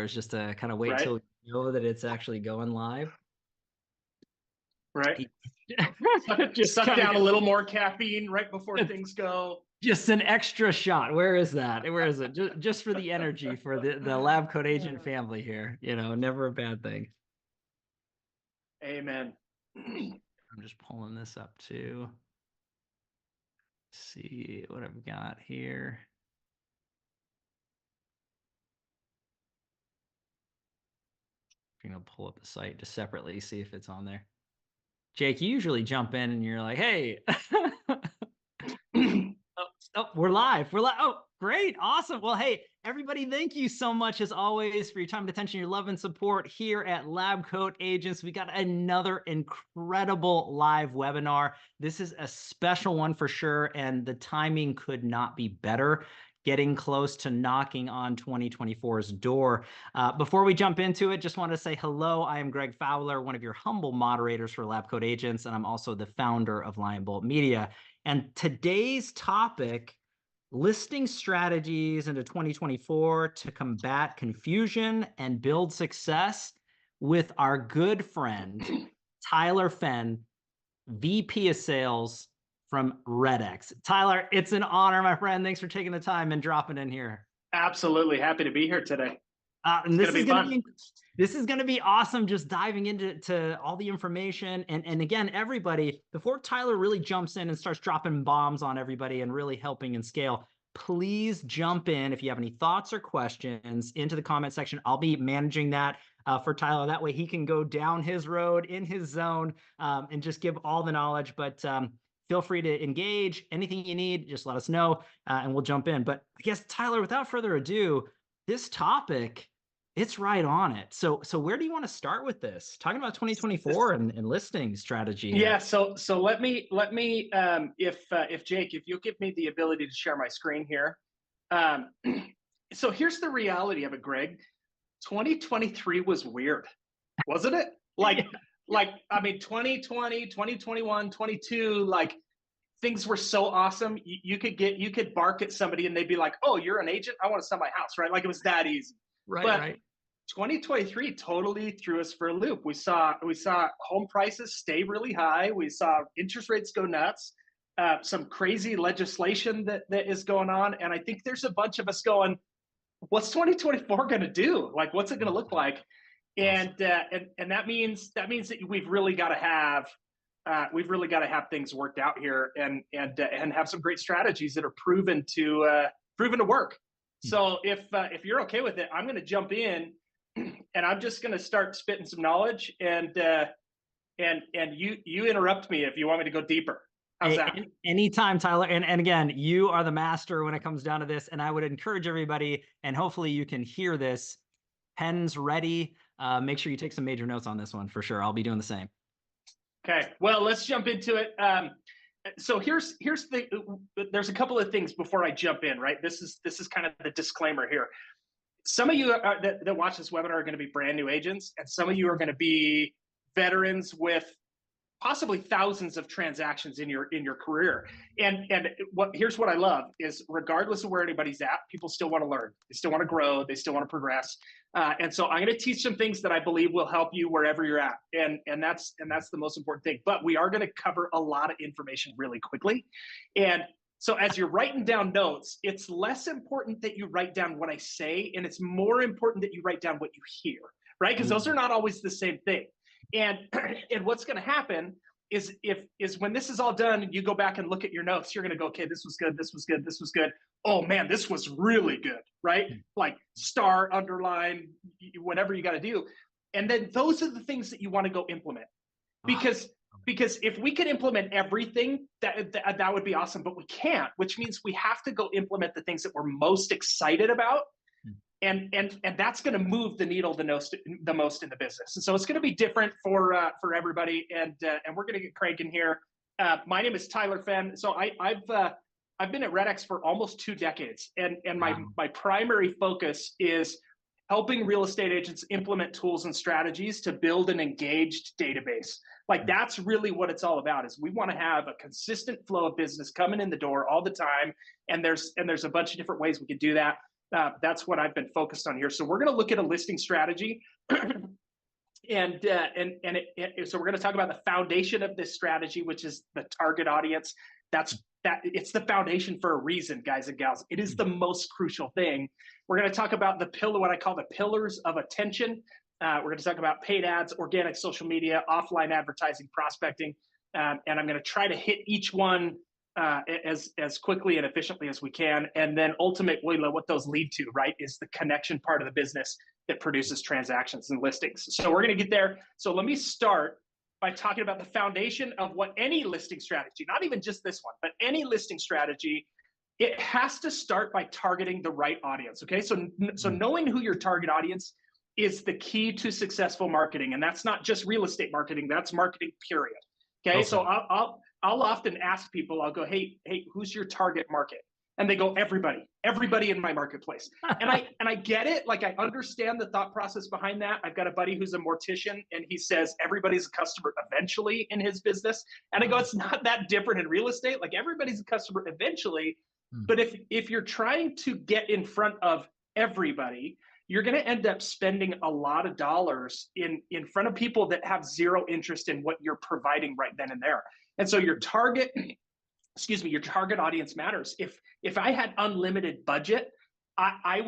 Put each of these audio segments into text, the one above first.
just to kind of wait Right. till you know that it's actually going live. Right. Just Suck kind down a of little more caffeine right before things go. just an extra shot. Where is that? Where is it? Just for the energy for the lab coat agent family here. Never a bad thing. Amen. I'm just pulling this up too. See what I've got here. I'm gonna pull up the site just separately, see if it's on there. Jake, you usually jump in and you're like, hey, we're live. We're live. Oh, great. Awesome. Well, hey, everybody, thank you so much as always for your time and attention, your love and support here at Lab Coat Agents. We got another incredible live webinar. This is a special one for sure, and the timing could not be better. Getting close to knocking on 2024's door. Before we jump into it, just want to say hello. I am Greg Fowler, one of your humble moderators for Lab Coat Agents, and I'm also the founder of Lion Bolt Media. And today's topic, listing strategies into 2024 to combat confusion and build success with our good friend, Tyler Fenn, VP of Sales from REDX. Tyler, it's an honor, my friend. Thanks for taking the time and dropping in here. Absolutely happy to be here today. And this is going to be awesome, just diving into all the information. And again, everybody, before Tyler really jumps in and starts dropping bombs on everybody and really helping and scale, please jump in if you have any thoughts or questions into the comment section. I'll be managing that for Tyler. That way he can go down his road in his zone and just give all the knowledge. But feel free to engage. Anything you need, just let us know and we'll jump in. But I guess, Tyler, without further ado, this topic, it's right on it. So where do you want to start with this? Talking about 2024 and listing strategy here. Yeah. So let me if Jake, if you'll give me the ability to share my screen here. So here's the reality of it, Greg. 2023 was weird, wasn't it? I mean, 2020, 2021, 22, like things were so awesome. You could bark at somebody and they'd be like, "Oh, you're an agent? I want to sell my house," right? Like it was that easy. Right. 2023 totally threw us for a loop. We saw home prices stay really high. We saw interest rates go nuts. Some crazy legislation that is going on, and I think there's a bunch of us going, "What's 2024 going to do? Like, what's it going to look like?" And that means that we've really got to have things worked out here and have some great strategies that are proven to work. So if you're okay with it, I'm going to jump in and I'm just going to start spitting some knowledge and you interrupt me if you want me to go deeper. How's that? Anytime, Tyler. And again, you are the master when it comes down to this. And I would encourage everybody, and hopefully you can hear this. Pens ready. Make sure you take some major notes on this one for sure. I'll be doing the same. Okay. Well, let's jump into it. So there's a couple of things before I jump in, right? This is kind of the disclaimer here. Some of you that watch this webinar are going to be brand new agents, and some of you are going to be veterans with possibly thousands of transactions in your career. And here's what I love is, regardless of where anybody's at, people still want to learn. They still want to grow. They still want to progress. And so I'm going to teach some things that I believe will help you wherever you're at. And that's the most important thing. But we are going to cover a lot of information really quickly. And so as you're writing down notes, it's less important that you write down what I say, and it's more important that you write down what you hear, right? Because those are not always the same thing. And what's going to happen is when this is all done, you go back and look at your notes, you're going to go, okay, this was good, this was good, this was good. Oh man, this was really good, right? Like star, underline, whatever you got to do. And then those are the things that you want to go implement. Because if we could implement everything, that would be awesome, but we can't, which means we have to go implement the things that we're most excited about. And that's going to move the needle the most in the business. And so it's going to be different for everybody. And we're going to get Craig in here. My name is Tyler Fenn. So I've been at REDX for almost 2 decades, and my primary focus is helping real estate agents implement tools and strategies to build an engaged database. Like that's really what it's all about. Is we want to have a consistent flow of business coming in the door all the time. And there's a bunch of different ways we can do that. That's what I've been focused on here. So we're going to look at a listing strategy. So we're going to talk about the foundation of this strategy, which is the target audience. It's the foundation for a reason, guys and gals. It is the most crucial thing. We're going to talk about what I call the pillars of attention. We're going to talk about paid ads, organic social media, offline advertising, prospecting, and I'm going to try to hit each one as quickly and efficiently as we can. And then ultimately what those lead to, right, is the connection part of the business that produces transactions and listings. So we're going to get there. So let me start by talking about the foundation of what any listing strategy, not even just this one, but any listing strategy, it has to start by targeting the right audience. Okay, so knowing who your target audience is the key to successful marketing. And that's not just real estate marketing, that's marketing period. Okay. So I'll often ask people, I'll go, hey, who's your target market? And they go, everybody in my marketplace. And I get it. Like, I understand the thought process behind that. I've got a buddy who's a mortician, and he says everybody's a customer eventually in his business. And I go, it's not that different in real estate. Like, everybody's a customer eventually. But if you're trying to get in front of everybody, you're going to end up spending a lot of dollars in front of people that have zero interest in what you're providing right then and there. And so your target audience matters. If I had unlimited budget, I'd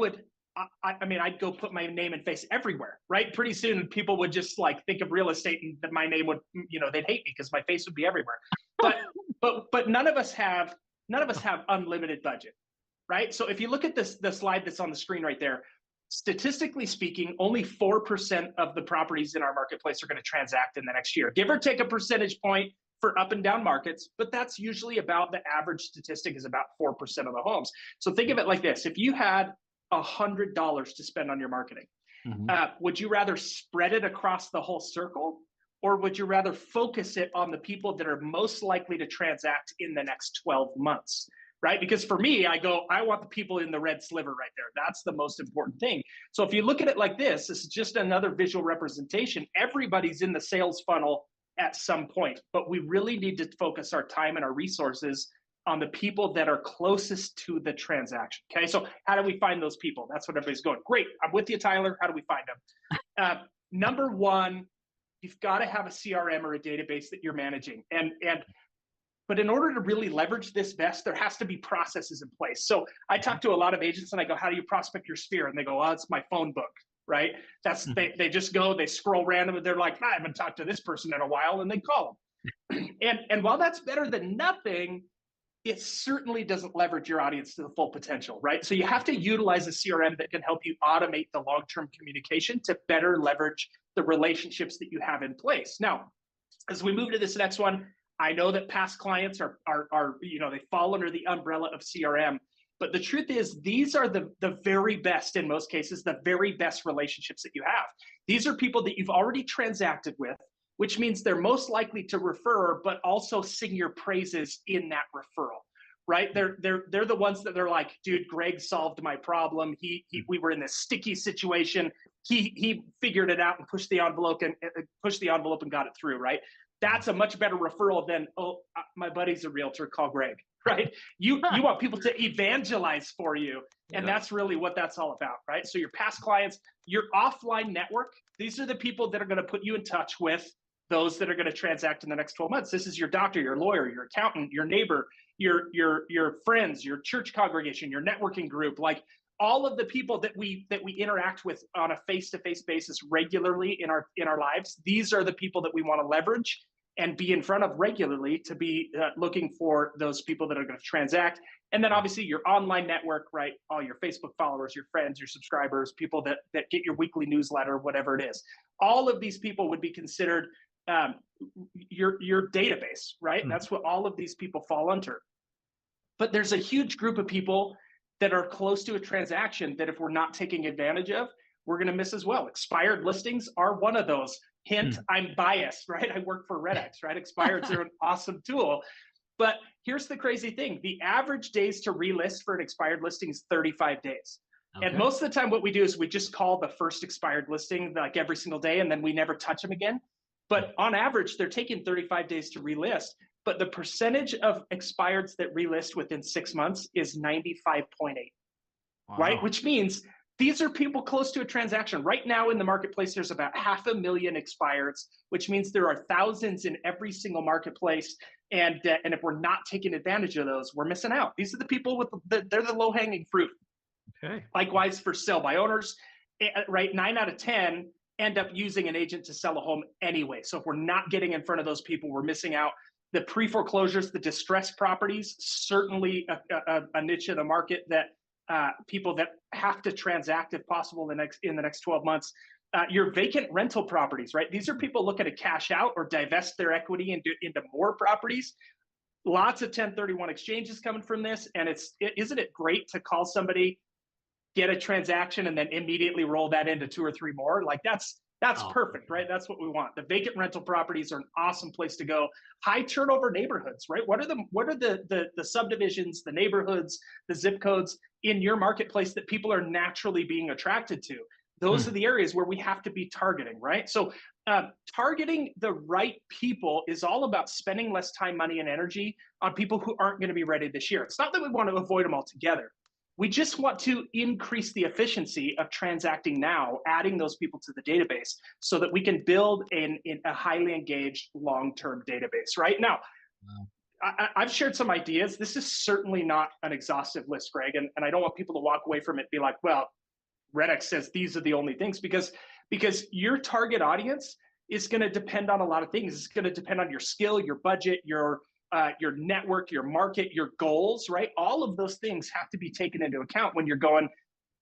go put my name and face everywhere, right? Pretty soon people would just like think of real estate and that my name would, they'd hate me because my face would be everywhere. But none of us have unlimited budget, right? So if you look at the slide that's on the screen right there, statistically speaking, only 4% of the properties in our marketplace are going to transact in the next year, give or take a percentage point for up and down markets, but that's usually about, the average statistic is about 4% of the homes. So think of it like this: if you had $100 to spend on your marketing, would you rather spread it across the whole circle, or would you rather focus it on the people that are most likely to transact in the next 12 months? Right? Because for me, I want the people in the red sliver right there. That's the most important thing. So if you look at it like this is just another visual representation. Everybody's in the sales funnel at some point, but we really need to focus our time and our resources on the people that are closest to the transaction. Okay, so how do we find those people? That's what everybody's going. Great, I'm with you, Tyler. How do we find them? Number one, you've got to have a CRM or a database that you're managing. But in order to really leverage this best, there has to be processes in place. So I talk to a lot of agents and I go, how do you prospect your sphere? And they go, oh, it's my phone book, right? They just go, they scroll randomly. They're like, I haven't talked to this person in a while, and they call them. And while that's better than nothing, it certainly doesn't leverage your audience to the full potential, right? So you have to utilize a CRM that can help you automate the long-term communication to better leverage the relationships that you have in place. Now, as we move to this next one, I know that past clients are they fall under the umbrella of CRM, but the truth is these are the very best, in most cases, the very best relationships that you have. These are people that you've already transacted with, which means they're most likely to refer, but also sing your praises in that referral, right? They're the ones that they're like, dude, Greg solved my problem. We were in this sticky situation. He figured it out and pushed the envelope and got it through, right? That's a much better referral than, my buddy's a realtor, call Greg, right? You want people to evangelize for you. And that's really what that's all about, right? So your past clients, your offline network, these are the people that are going to put you in touch with those that are going to transact in the next 12 months. This is your doctor, your lawyer, your accountant, your neighbor, your friends, your church congregation, your networking group, like all of the people that we interact with on a face-to-face basis regularly in our lives. These are the people that we want to leverage and be in front of regularly to be looking for those people that are going to transact. And then obviously your online network, right? All your Facebook followers, your friends, your subscribers, people that get your weekly newsletter, whatever it is. All of these people would be considered your database, right? That's what all of these people fall under. But there's a huge group of people that are close to a transaction that if we're not taking advantage of, we're going to miss as well. Expired listings are one of those. Hint, I'm biased, right? I work for REDX, right? Expireds are an awesome tool. But here's the crazy thing. The average days to relist for an expired listing is 35 days. Okay. And most of the time what we do is we just call the first expired listing like every single day, and then we never touch them again. But on average, they're taking 35 days to relist. But the percentage of expireds that relist within 6 months is 95.8. right? Wow. Which means these are people close to a transaction. Right now in the marketplace, there's about 500,000 expireds, which means there are thousands in every single marketplace. And if we're not taking advantage of those, we're missing out. These are the people with they're the low hanging fruit. Okay. Likewise for sell by owners, right? 9 out of 10 end up using an agent to sell a home anyway. So if we're not getting in front of those people, we're missing out. The pre-foreclosures, the distressed properties, certainly a niche of the market that people that have to transact if possible in the next 12 months. Your vacant rental properties, right? These are people looking to cash out or divest their equity into more properties. Lots of 1031 exchanges coming from this. And isn't it great to call somebody, get a transaction, and then immediately roll that into 2 or 3 more? Like that's perfect, right? That's what we want. The vacant rental properties are an awesome place to go. High turnover neighborhoods, right? What are the subdivisions, the neighborhoods, the zip codes in your marketplace that people are naturally being attracted to? Those are the areas where we have to be targeting, right? So targeting the right people is all about spending less time, money, and energy on people who aren't going to be ready this year. It's not that we want to avoid them altogether. We just want to increase the efficiency of transacting now, adding those people to the database so that we can build a highly engaged long-term database. Right now, I've shared some ideas. This is certainly not an exhaustive list, Greg, and I don't want people to walk away from it and be like, well, REDX says these are the only things, because your target audience is going to depend on a lot of things. It's going to depend on your skill, your budget, your network, your market, your goals, right? All of those things have to be taken into account when you're going,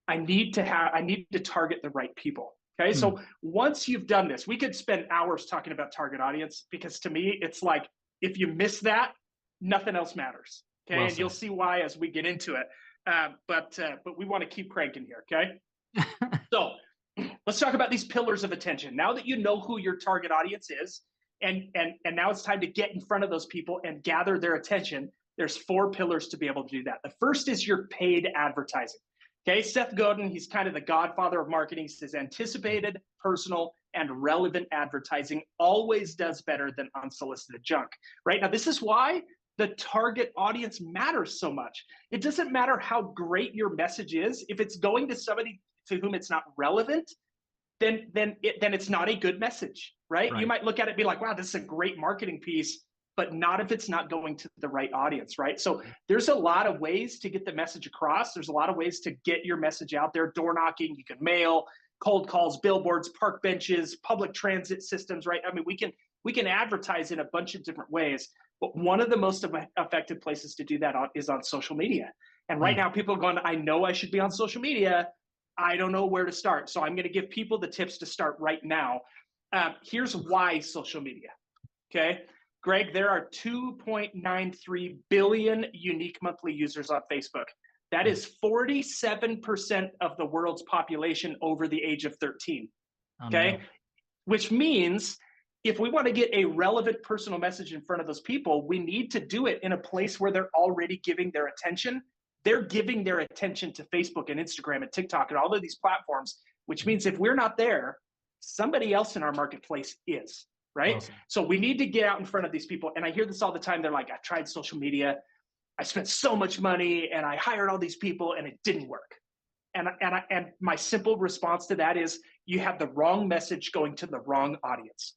I need to target the right people. Okay. So once you've done this, we could spend hours talking about target audience, because to me, it's like, if you miss that, nothing else matters. Okay. And you'll see why as we get into it. But we want to keep cranking here. Okay. So let's talk about these pillars of attention. Now that you know who your target audience is, and now it's time to get in front of those people and gather their attention, there's 4 pillars to be able to do that. The first is your paid advertising. Okay, Seth Godin, he's kind of the godfather of marketing. He says anticipated, personal, and relevant advertising always does better than unsolicited junk. Right now, this is why the target audience matters so much. It doesn't matter how great your message is. If it's going to somebody to whom it's not relevant, then it's not a good message, right? You might look at it and be like, wow, this is a great marketing piece, but not if it's not going to the right audience, right? So there's a lot of ways to get the message across. There's a lot of ways to get your message out there. Door knocking, you can mail, cold calls, billboards, park benches, public transit systems, right? I mean, we can advertise in a bunch of different ways, but one of the most effective places to do that is on social media. And right now people are going, I know I should be on social media. I don't know where to start. So I'm going to give people the tips to start right now. Here's why social media. Okay, Greg, there are 2.93 billion unique monthly users on Facebook. That is 47% of the world's population over the age of 13. Okay, which means if we want to get a relevant personal message in front of those people, we need to do it in a place where they're already giving their attention. They're giving their attention to Facebook and Instagram and TikTok and all of these platforms, which means if we're not there, somebody else in our marketplace is, right? Awesome. So we need to get out in front of these people. And I hear this all the time. They're like, I tried social media. I spent so much money and I hired all these people and it didn't work. And my simple response to that is you have the wrong message going to the wrong audience,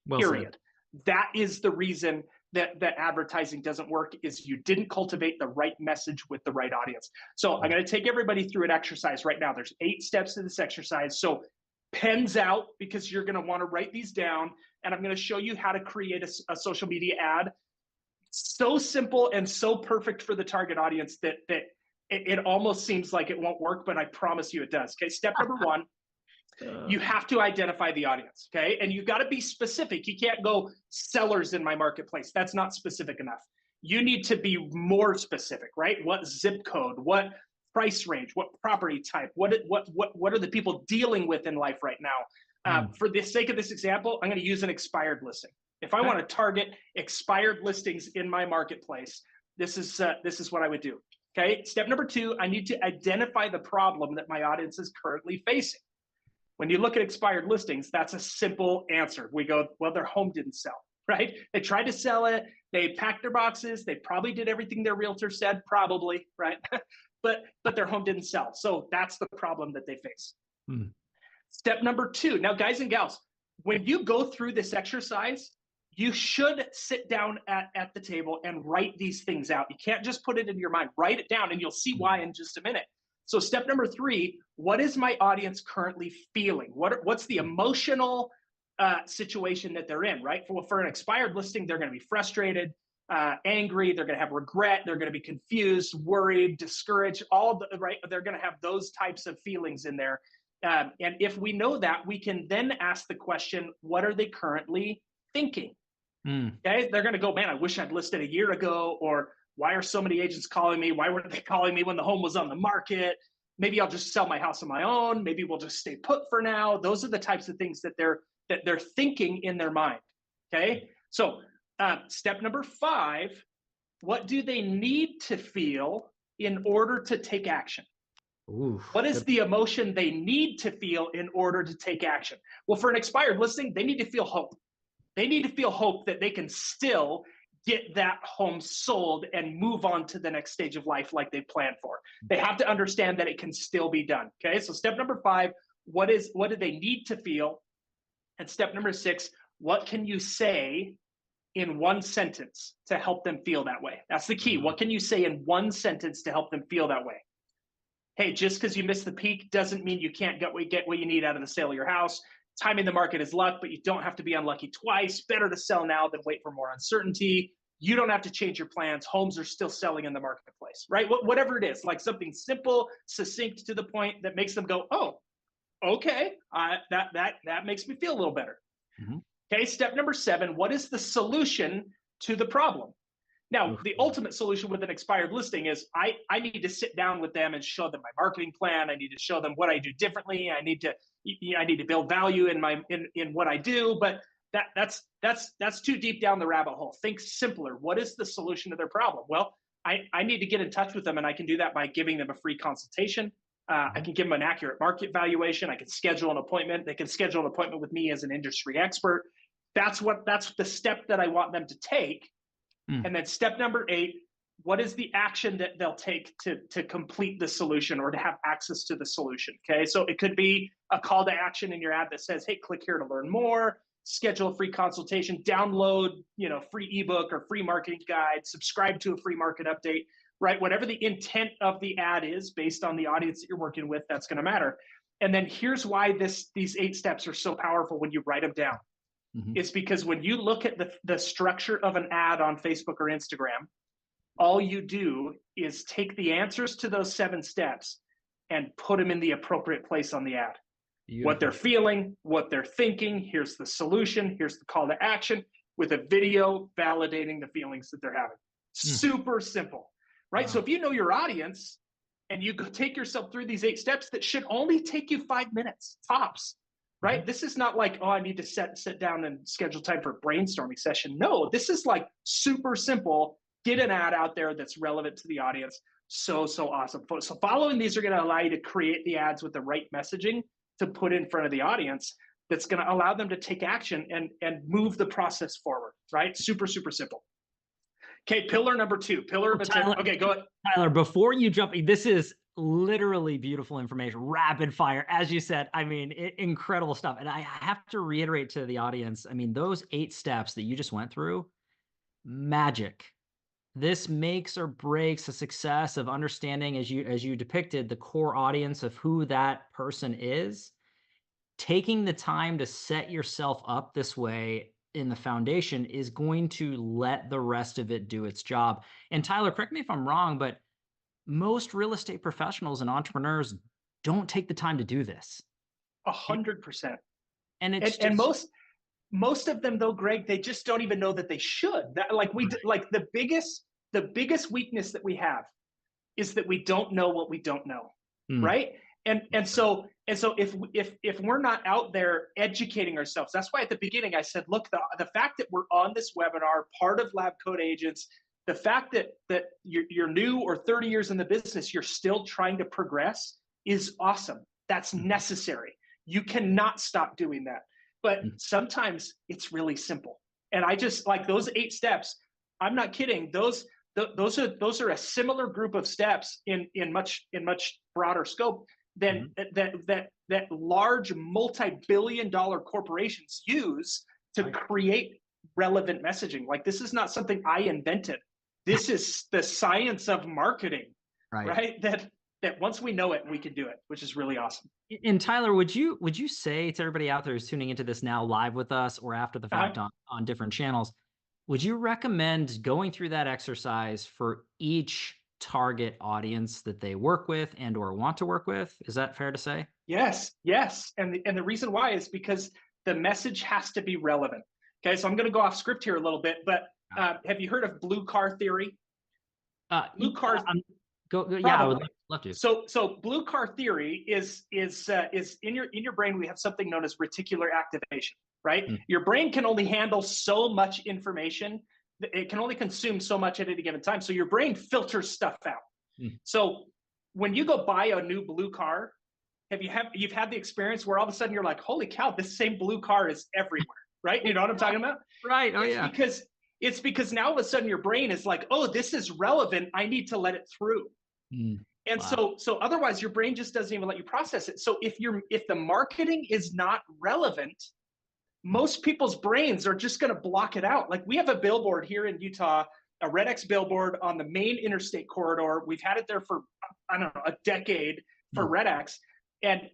period. That is the reason that advertising doesn't work, is you didn't cultivate the right message with the right audience. So I'm going to take everybody through an exercise right now. There's 8 steps to this exercise. So pens out, because you're going to want to write these down. And I'm going to show you how to create a social media ad. So simple and so perfect for the target audience that it almost seems like it won't work, but I promise you it does. Okay, step number 1. You have to identify the audience, okay? And you've got to be specific. You can't go sellers in my marketplace. That's not specific enough. You need to be more specific, right? What zip code, what price range, what property type, what are the people dealing with in life right now? For the sake of this example, I'm going to use an expired listing. If I want to target expired listings in my marketplace, this is what I would do. Okay. Step number 2, I need to identify the problem that my audience is currently facing. When you look at expired listings, that's a simple answer. We go, well, their home didn't sell, right? They tried to sell it. They packed their boxes. They probably did everything their realtor said, probably, right? but their home didn't sell. So that's the problem that they face. Hmm. Step number 2. Now, guys and gals, when you go through this exercise, you should sit down at the table and write these things out. You can't just put it in your mind. Write it down, and you'll see why in just a minute. So step number 3, what is my audience currently feeling? What's the emotional situation that they're in, right? For an expired listing, they're going to be frustrated, angry, they're going to have regret, they're going to be confused, worried, discouraged, right? They're going to have those types of feelings in there. And if we know that, we can then ask the question, what are they currently thinking? Okay, they're going to go, man, I wish I'd listed a year ago, or why are so many agents calling me? Why weren't they calling me when the home was on the market? Maybe I'll just sell my house on my own. Maybe we'll just stay put for now. Those are the types of things that they're thinking in their mind. Okay, so step number 5, what do they need to feel in order to take action? Ooh, what is the emotion they need to feel in order to take action? Well, for an expired listing, they need to feel hope. They need to feel hope that they can still get that home sold and move on to the next stage of life like they planned for. They have to understand that it can still be done. Okay, so step number 5, what do they need to feel? And step number 6, what can you say in one sentence to help them feel that way? That's the key. What can you say in one sentence to help them feel that way? Hey, just because you missed the peak doesn't mean you can't get what you need out of the sale of your house. Timing the market is luck, but you don't have to be unlucky twice. Better to sell now than wait for more uncertainty. You don't have to change your plans. Homes are still selling in the marketplace, right? Whatever it is, like something simple, succinct, to the point that makes them go, oh, okay, that makes me feel a little better. Mm-hmm. Okay, step number 7, what is the solution to the problem? Now, the ultimate solution with an expired listing is I need to sit down with them and show them my marketing plan. I need to show them what I do differently. I need to build value in what I do. But that's too deep down the rabbit hole. Think simpler. What is the solution to their problem? Well, I need to get in touch with them, and I can do that by giving them a free consultation. I can give them an accurate market valuation. I can schedule an appointment. They can schedule an appointment with me as an industry expert. That's the step that I want them to take. And then step number 8, what is the action that they'll take to complete the solution or to have access to the solution? Okay, so it could be a call to action in your ad that says, hey, click here to learn more, schedule a free consultation, download, free ebook or free marketing guide, subscribe to a free market update, right? Whatever the intent of the ad is based on the audience that you're working with, that's going to matter. And then here's why these 8 steps are so powerful when you write them down. Mm-hmm. It's because when you look at the structure of an ad on Facebook or Instagram, all you do is take the answers to those 7 steps and put them in the appropriate place on the ad. Beautiful. What they're feeling, what they're thinking, here's the solution, here's the call to action, with a video validating the feelings that they're having. Super simple, right? Wow. So if you know your audience and you go take yourself through these 8 steps, that should only take you 5 minutes, tops. Right? This is not like, oh, I need to sit down and schedule time for a brainstorming session. No, this is like super simple. Get an ad out there that's relevant to the audience. So awesome. So following these are going to allow you to create the ads with the right messaging to put in front of the audience that's going to allow them to take action and move the process forward, right? Super simple. Okay, pillar number 2. Pillar of attention. Okay, go ahead. Tyler, before you jump, this is literally beautiful information, rapid fire, as you said. I mean, incredible stuff. And I have to reiterate to the audience, I mean, those 8 steps that you just went through, magic. This makes or breaks the success of understanding, as you depicted, the core audience of who that person is. Taking the time to set yourself up this way in the foundation is going to let the rest of it do its job. And Tyler, correct me if I'm wrong, but most real estate professionals and entrepreneurs don't take the time to do this. 100%. And it's and most of them, though, Greg, they just don't even know that they should. The biggest weakness that we have is that we don't know what we don't know, right? And so if we're not out there educating ourselves, that's why at the beginning I said, look, the fact that we're on this webinar, part of Lab Coat Agents, the fact that you're new or 30 years in the business, you're still trying to progress is awesome. That's necessary. You cannot stop doing that. But sometimes it's really simple. And I just like those 8 steps. I'm not kidding. Those those are a similar group of steps in much broader scope than that large multi-billion-dollar corporations use to create relevant messaging. Like, this is not something I invented. This is the science of marketing, right? That once we know it, we can do it, which is really awesome. And Tyler, would you say to everybody out there who's tuning into this now live with us or after the fact on different channels, would you recommend going through that exercise for each target audience that they work with and or want to work with? Is that fair to say? Yes. And the reason why is because the message has to be relevant. Okay, so I'm going to go off script here a little bit, but have you heard of blue car theory? Blue cars. Yeah, I would love to. So blue car theory is in your brain. We have something known as reticular activation, right? Your brain can only handle so much information. It can only consume so much at any given time. So your brain filters stuff out. So when you go buy a new blue car, you've had the experience where all of a sudden you're like, holy cow, this same blue car is everywhere, right? You know what I'm talking about? Right. Oh, It's because now all of a sudden your brain is like, oh, this is relevant. I need to let it through. And so otherwise your brain just doesn't even let you process it. So if the marketing is not relevant, most people's brains are just going to block it out. Like, we have a billboard here in Utah, a REDX billboard on the main interstate corridor. We've had it there for, I don't know, a decade for REDX. And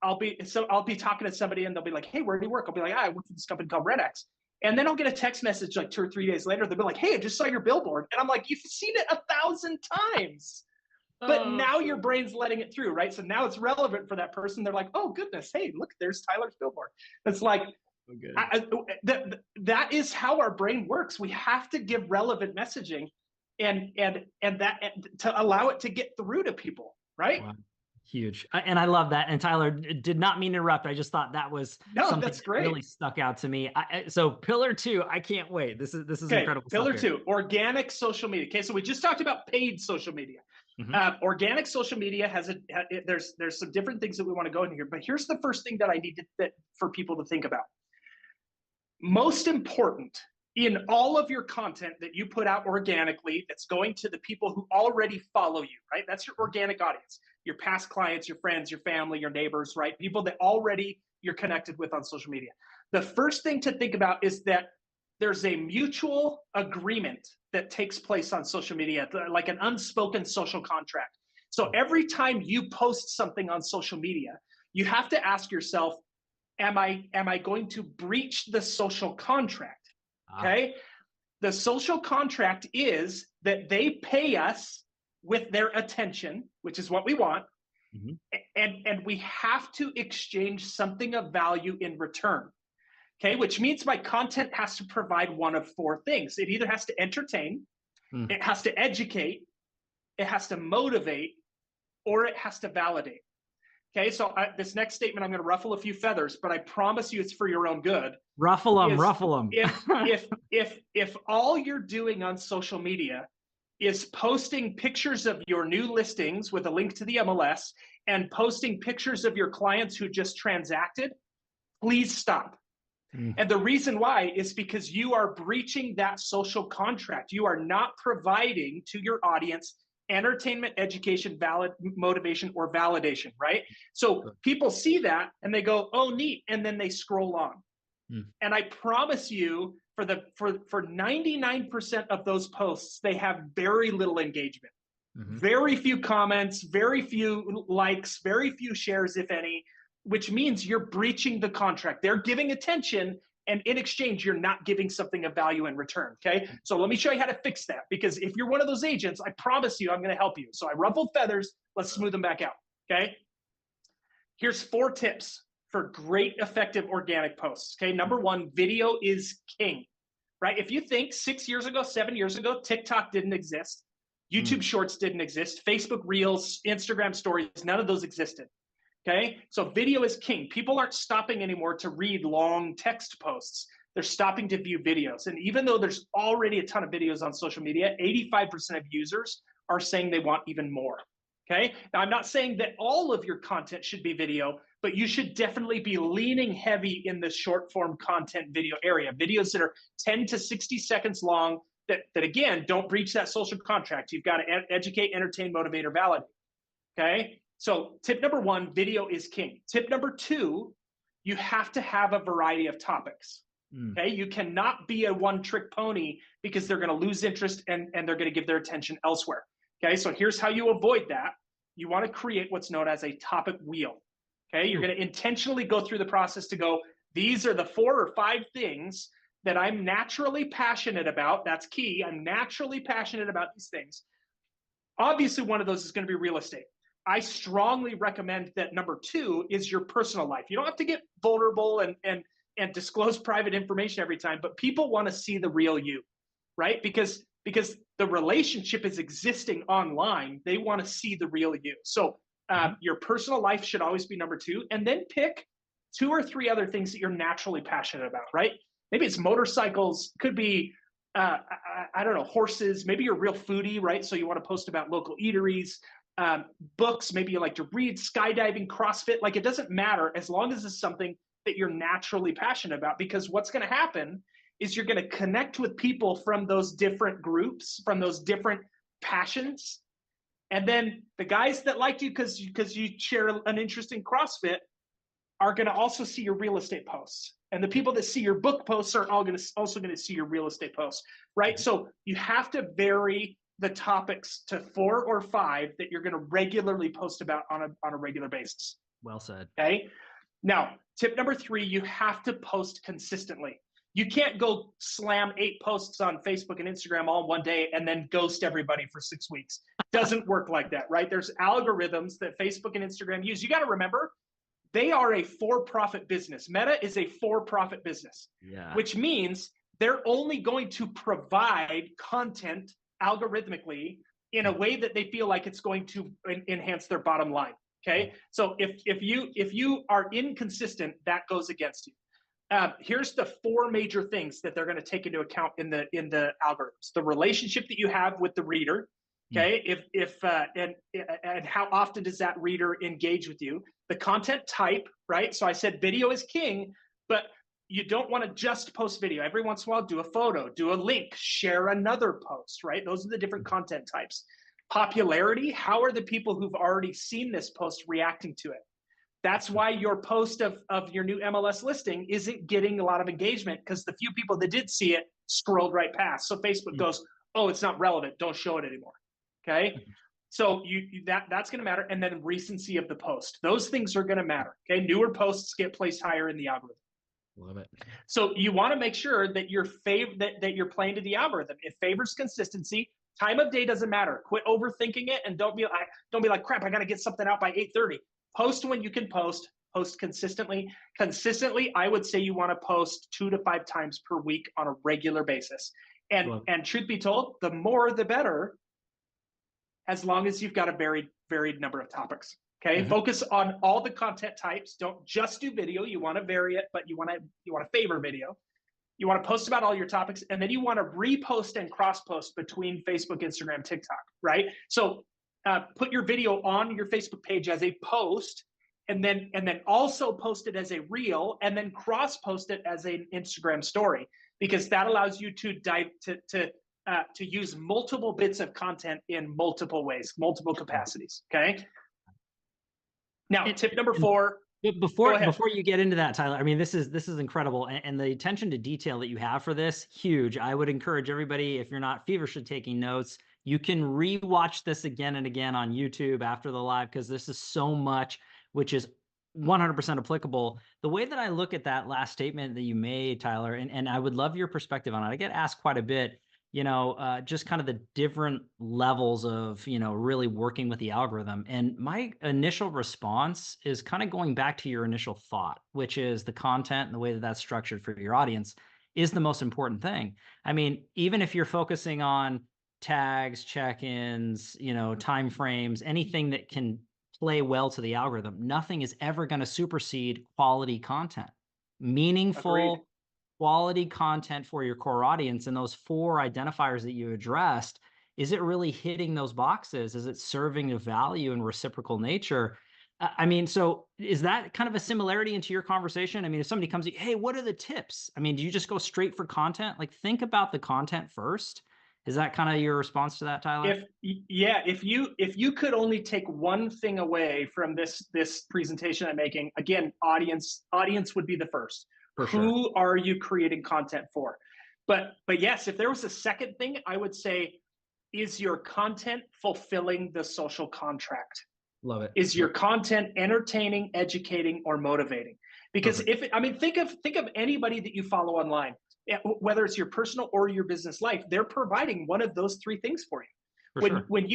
I'll be talking to somebody and they'll be like, hey, where do you work? I'll be like, I work for this company called REDX. And then I'll get a text message like 2 or 3 days later. They'll be like, hey, I just saw your billboard. And I'm like, you've seen it 1,000 times. But now your brain's letting it through, right? So now it's relevant for that person. They're like, oh, goodness, hey, look, there's Tyler's billboard. It's like, that is how our brain works. We have to give relevant messaging and to allow it to get through to people, right? Wow. Huge. And I love that. And Tyler, did not mean to interrupt. I just thought that was something that's great. That really stuck out to me. So pillar 2, I can't wait. This is okay, incredible. Pillar 2, organic social media. Okay, so we just talked about paid social media. Organic social media has there's some different things that we want to go in here, but here's the first thing that I need for people to think about. Most important in all of your content that you put out organically, that's going to the people who already follow you, right? That's your organic audience, your past clients, your friends, your family, your neighbors, right? People that already you're connected with on social media. The first thing to think about is that there's a mutual agreement that takes place on social media, like an unspoken social contract. So every time you post something on social media, you have to ask yourself, am I going to breach the social contract? Okay. The social contract is that they pay us with their attention, which is what we want. And we have to exchange something of value in return. Okay. Which means my content has to provide one of 4 things. It either has to entertain, it has to educate, it has to motivate, or it has to validate. Okay, so this next statement, I'm going to ruffle a few feathers, but I promise you it's for your own good. Ruffle them. If all you're doing on social media is posting pictures of your new listings with a link to the MLS and posting pictures of your clients who just transacted, please stop. And the reason why is because you are breaching that social contract. You are not providing to your audience entertainment, education, motivation, or validation, right? So people see that and they go, oh, neat. And then they scroll on. And I promise you, for 99% of those posts, they have very little engagement, very few comments, very few likes, very few shares, if any, which means you're breaching the contract. They're giving attention, and in exchange, you're not giving something of value in return, okay? So let me show you how to fix that, because if you're one of those agents, I promise you I'm gonna help you. So I ruffled feathers, let's smooth them back out, okay? Here's 4 tips for great, effective organic posts, okay? Number 1, video is king, right? If you think 6 years ago, 7 years ago, TikTok didn't exist, YouTube Shorts didn't exist, Facebook Reels, Instagram Stories, none of those existed. Okay, so video is king. People aren't stopping anymore to read long text posts. They're stopping to view videos. And even though there's already a ton of videos on social media, 85% of users are saying they want even more. Okay, now I'm not saying that all of your content should be video, but you should definitely be leaning heavy in the short form content video area. Videos that are 10 to 60 seconds long, that again, don't breach that social contract. You've got to educate, entertain, motivate, or validate. Okay. So tip number one, video is king. Tip number two, you have to have a variety of topics. Okay. You cannot be a one-trick pony because they're going to lose interest and they're going to give their attention elsewhere. Okay. So here's how you avoid that. You want to create what's known as a topic wheel. Okay. You're going to intentionally go through the process to go, these are the 4 or 5 things that I'm naturally passionate about. That's key. I'm naturally passionate about these things. Obviously, one of those is going to be real estate. I strongly recommend that number 2 is your personal life. You don't have to get vulnerable and disclose private information every time, but people want to see the real you, right? Because the relationship is existing online. They want to see the real you. So your personal life should always be number 2, and then pick 2 or 3 other things that you're naturally passionate about, right? Maybe it's motorcycles, could be, I don't know, horses. Maybe you're a real foodie, right? So you want to post about local eateries, books, maybe you like to read, skydiving, CrossFit. Like, it doesn't matter as long as it's something that you're naturally passionate about, because what's going to happen is you're going to connect with people from those different groups, from those different passions. And then the guys that like you because you share an interest in CrossFit are going to also see your real estate posts. And the people that see your book posts are also going to see your real estate posts, right? So you have to vary the topics to 4 or 5 that you're going to regularly post about on a regular basis. Well said. Okay. Now, tip number 3, you have to post consistently. You can't go slam 8 posts on Facebook and Instagram all in one day and then ghost everybody for 6 weeks. Doesn't work like that, right? There's algorithms that Facebook and Instagram use. You got to remember, they are a for-profit business. Meta is a for-profit business, which means they're only going to provide content algorithmically in a way that they feel like it's going to enhance their bottom line. Okay, so if you are inconsistent, that goes against you. Here's the 4 major things that they're going to take into account in the algorithms: the relationship that you have with the reader. Okay, and how often does that reader engage with you? The content type, right? So I said video is king, but you don't want to just post video. Every once in a while, do a photo, do a link, share another post, right? Those are the different content types. Popularity, how are the people who've already seen this post reacting to it? That's why your post of your new MLS listing isn't getting a lot of engagement, because the few people that did see it scrolled right past. So Facebook goes, oh, it's not relevant, don't show it anymore. Okay, so that's going to matter. And then recency of the post. Those things are going to matter. Okay, newer posts get placed higher in the algorithm. Love it. So you want to make sure that that you're playing to the algorithm. It favors consistency. Time of day doesn't matter. Quit overthinking it, and don't be like, crap, I got to get something out by 8:30. Post when you can post. Post consistently. Consistently, I would say you want to post 2 to 5 times per week on a regular basis. And truth be told, the more the better, as long as you've got a varied number of topics. Okay, focus on all the content types. Don't just do video. You want to vary it, but you want to favor video. You want to post about all your topics, and then you want to repost and cross-post between Facebook, Instagram, TikTok, right? So put your video on your Facebook page as a post, and then also post it as a reel, and then cross-post it as an Instagram story, because that allows you to use multiple bits of content in multiple ways, multiple capacities. Okay. Now, tip number 4. Before you get into that, Tyler, I mean, this is incredible, and the attention to detail that you have for this, huge. I would encourage everybody, if you're not feverishly taking notes, you can rewatch this again and again on YouTube after the live, because this is so much which is 100% applicable. The way that I look at that last statement that you made, Tyler, and I would love your perspective on it. I get asked quite a bit, just kind of the different levels of, really working with the algorithm. And my initial response is kind of going back to your initial thought, which is the content and the way that that's structured for your audience is the most important thing. I mean, even if you're focusing on tags, check-ins, time frames, anything that can play well to the algorithm, nothing is ever going to supersede quality content, meaningful. Agreed. Quality content for your core audience. And those 4 identifiers that you addressed, is it really hitting those boxes? Is it serving a value and reciprocal nature? I mean, so is that kind of a similarity into your conversation? I mean, if somebody comes to you, hey, what are the tips? I mean, do you just go straight for content? Like, think about the content first, Is that kind of your response to that, Tyler? If you could only take one thing away from this presentation I'm making, again, audience would be the first. For sure. Who are you creating content for? But yes, if there was a second thing, I would say, is your content fulfilling the social contract? Love it. Is your content entertaining, educating, or motivating? Because think of anybody that you follow online, whether it's your personal or your business life, they're providing one of those three things for you. When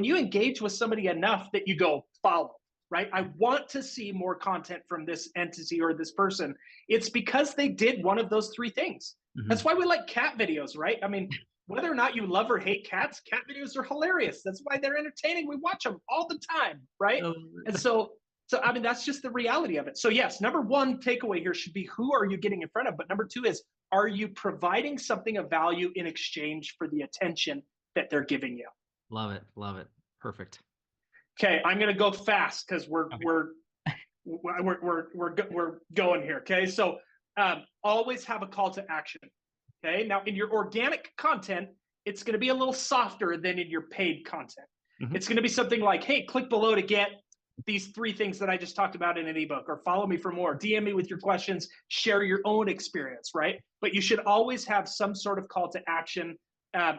you engage with somebody enough that you go follow, right? I want to see more content from this entity or this person. It's because they did one of those three things. Mm-hmm. That's why we like cat videos, right? I mean, whether or not you love or hate cats, cat videos are hilarious. That's why they're entertaining. We watch them all the time, right? And so I mean, that's just the reality of it. So yes, number one takeaway here should be, who are you getting in front of? But number two is, are you providing something of value in exchange for the attention that they're giving you? Love it. Love it. Perfect. Okay, I'm gonna go fast because we're going here. Okay, so always have a call to action. Okay, now in your organic content, it's going to be a little softer than in your paid content. Mm-hmm. It's going to be something like, hey, click below to get these three things that I just talked about in an ebook, or follow me for more, DM me with your questions, share your own experience, right? But you should always have some sort of call to action,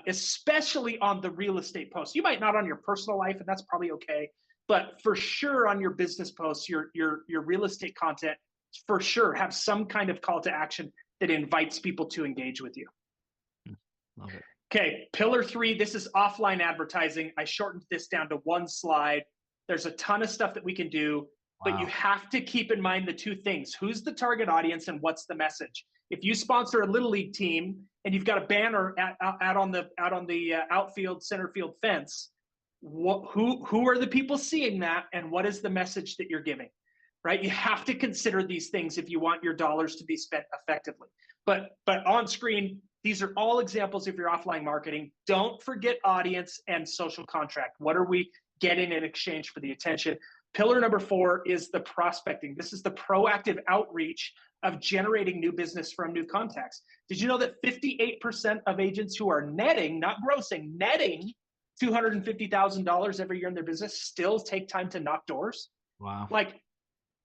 especially on the real estate posts. You might not on your personal life, and that's probably okay, but for sure on your business posts, your real estate content, for sure have some kind of call to action that invites people to engage with you. Love it. Okay, pillar 3, this is offline advertising. I shortened this down to one slide. There's a ton of stuff that we can do, but you have to keep in mind the two things. Who's the target audience and what's the message? If you sponsor a little league team and you've got a banner out on the outfield, center field fence, who are the people seeing that, and what is the message that you're giving? Right? You have to consider these things if you want your dollars to be spent effectively. But on screen, these are all examples of your offline marketing. Don't forget audience and social contract. What are we getting in exchange for the attention? Pillar number 4 is the prospecting. This is the proactive outreach of generating new business from new contacts. Did you know that 58% of agents who are netting, not grossing, netting $250,000 every year in their business still take time to knock doors? Wow.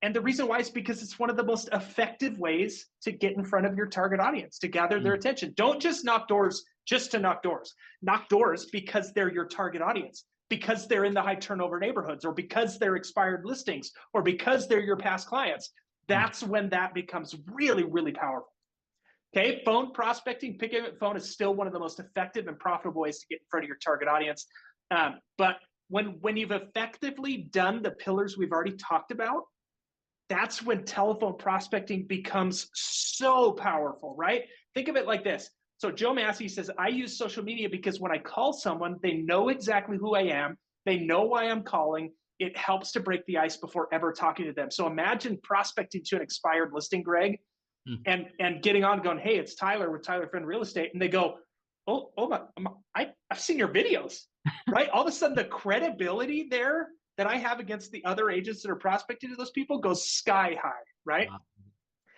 And the reason why is because it's one of the most effective ways to get in front of your target audience, to gather their attention. Don't just knock doors just to knock doors. Knock doors because they're your target audience, because they're in the high turnover neighborhoods, or because they're expired listings, or because they're your past clients. That's when that becomes really, really powerful. Okay, phone prospecting, picking up the phone is still one of the most effective and profitable ways to get in front of your target audience. But when you've effectively done the pillars we've already talked about, that's when telephone prospecting becomes so powerful, right? Think of it like this. So Joe Massey says, I use social media because when I call someone, they know exactly who I am. They know why I'm calling. It helps to break the ice before ever talking to them. So imagine prospecting to an expired listing, Greg, and getting on going, hey, it's Tyler with Tyler Fenn Real Estate. And they go, I've seen your videos, right? All of a sudden the credibility there that I have against the other agents that are prospecting to those people goes sky high, right? Wow.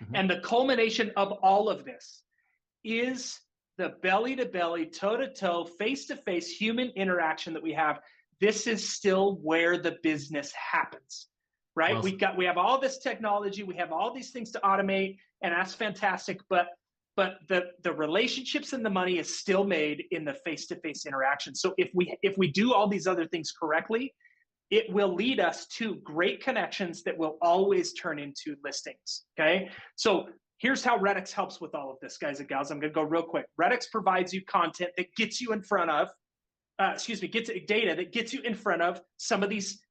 Mm-hmm. And the culmination of all of this is the belly-to-belly, toe-to-toe, face-to-face human interaction that we have. This is still where the business happens, right? Awesome. We have all this technology, we have all these things to automate, and that's fantastic, but the relationships and the money is still made in the face-to-face interaction. So if we do all these other things correctly, it will lead us to great connections that will always turn into listings, okay? So here's how REDX helps with all of this, guys and gals. I'm gonna go real quick. REDX provides you content that gets you in front of, gets data that gets you in front of some of these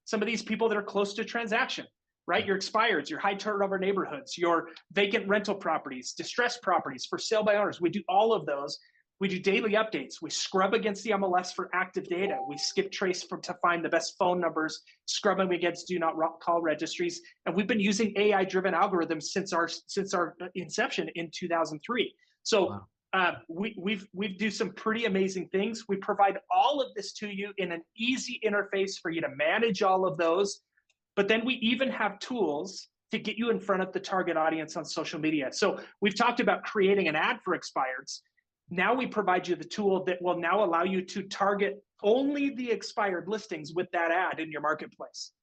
people that are close to transaction, right? Your expireds, your high turnover neighborhoods, your vacant rental properties, distressed properties for sale by owners. We do all of those. We do daily updates. We scrub against the MLS for active data. We skip trace to find the best phone numbers, scrub them against do not call registries. And we've been using AI-driven algorithms since our inception in 2003. So we do some pretty amazing things. We provide all of this to you in an easy interface for you to manage all of those. But then we even have tools to get you in front of the target audience on social media. So we've talked about creating an ad for expireds. Now we provide you the tool that will now allow you to target only the expired listings with that ad in your marketplace.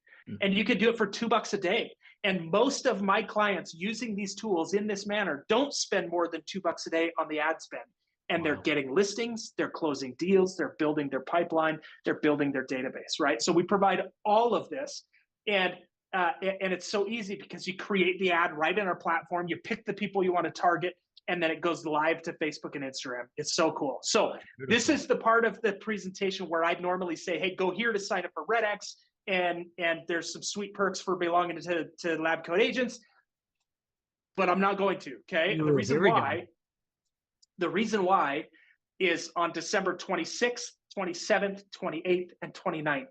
And you can do it for $2 a day. And most of my clients using these tools in this manner don't spend more than $2 a day on the ad spend. And they're getting listings, they're closing deals, they're building their pipeline, they're building their database, right? So we provide all of this. And it's so easy because you create the ad right in our platform, you pick the people you want to target, and then it goes live to Facebook and Instagram. It's so cool. So this is the part of the presentation where I'd normally say, hey, go here to sign up for REDX, and there's some sweet perks for belonging to Lab Coat Agents, but I'm not going to, okay? And the reason why is on December 26th, 27th, 28th, and 29th,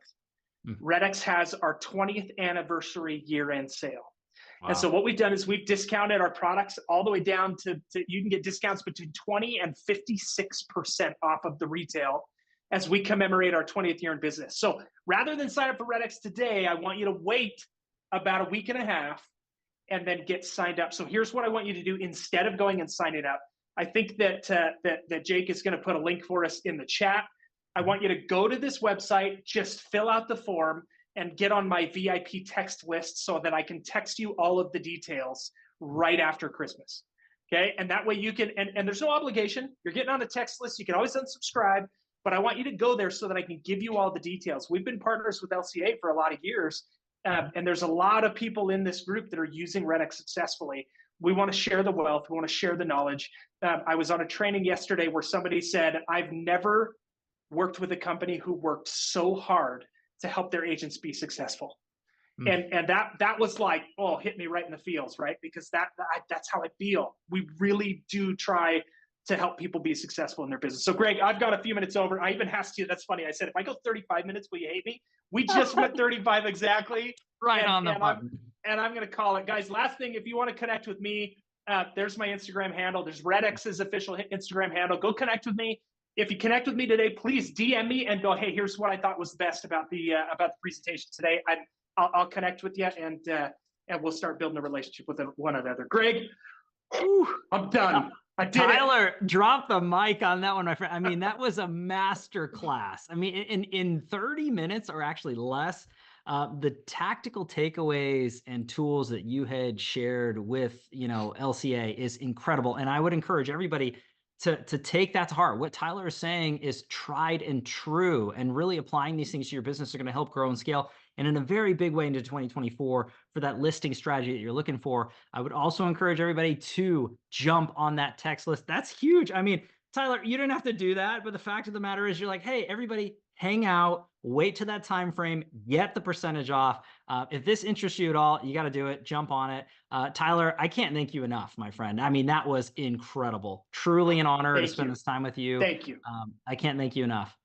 REDX has our 20th anniversary year-end sale. Wow. And so what we've done is we've discounted our products all the way down to you can get discounts between 20 and 56% off of the retail as we commemorate our 20th year in business. So rather than sign up for REDX today, I want you to wait about a week and a half and then get signed up. So here's what I want you to do instead of going and signing up. I think that Jake is going to put a link for us in the chat. I want you to go to this website, just fill out the form, and get on my VIP text list so that I can text you all of the details right after Christmas. Okay, and that way you can, and there's no obligation. You're getting on the text list. You can always unsubscribe, but I want you to go there so that I can give you all the details. We've been partners with LCA for a lot of years, and there's a lot of people in this group that are using REDX successfully. We want to share the wealth. We want to share the knowledge. I was on a training yesterday where somebody said, I've never worked with a company who worked so hard to help their agents be successful. And that was like, oh, hit me right in the feels, right? Because that's how I feel. We really do try to help people be successful in their business. So Greg, I've got a few minutes over. I even asked you, that's funny. I said, if I go 35 minutes, will you hate me? We just went 35 exactly. Right on the button. And I'm going to call it. Guys, last thing, if you want to connect with me, there's my Instagram handle. There's REDX's official Instagram handle. Go connect with me. If you connect with me today, please DM me and go, hey, here's what I thought was the best about the presentation today. I'll connect with you, and we'll start building a relationship with one another. Greg, I'm done. I did Tyler, drop the mic on that one, my friend. I mean, that was a master class. I mean, in 30 minutes or actually less, the tactical takeaways and tools that you had shared with, LCA is incredible. And I would encourage everybody to take that to heart. What Tyler is saying is tried and true, and really applying these things to your business are going to help grow and scale. And in a very big way into 2024 for that listing strategy that you're looking for. I would also encourage everybody to jump on that text list. That's huge. I mean, Tyler, you didn't have to do that, but the fact of the matter is you're like, hey, everybody, hang out, wait to that time frame, get the percentage off. If this interests you at all, you got to do it. Jump on it. Tyler, I can't thank you enough, my friend. I mean, that was incredible. Truly an honor to spend this time with you. Thank you. I can't thank you enough.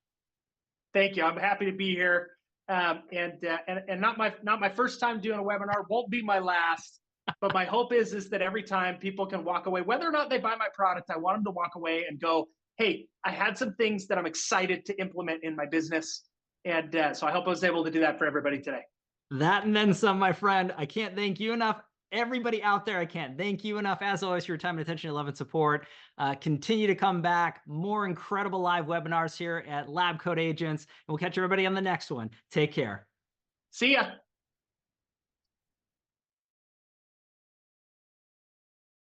Thank you. I'm happy to be here. And not my first time doing a webinar, won't be my last. But my hope is that every time people can walk away, whether or not they buy my product, I want them to walk away and go, hey, I had some things that I'm excited to implement in my business. And so I hope I was able to do that for everybody today. That and then some, my friend. I can't thank you enough. Everybody out there, I can't thank you enough. As always, for your time and attention, your love and support. Continue to come back. More incredible live webinars here at Lab Coat Agents. And we'll catch everybody on the next one. Take care. See ya.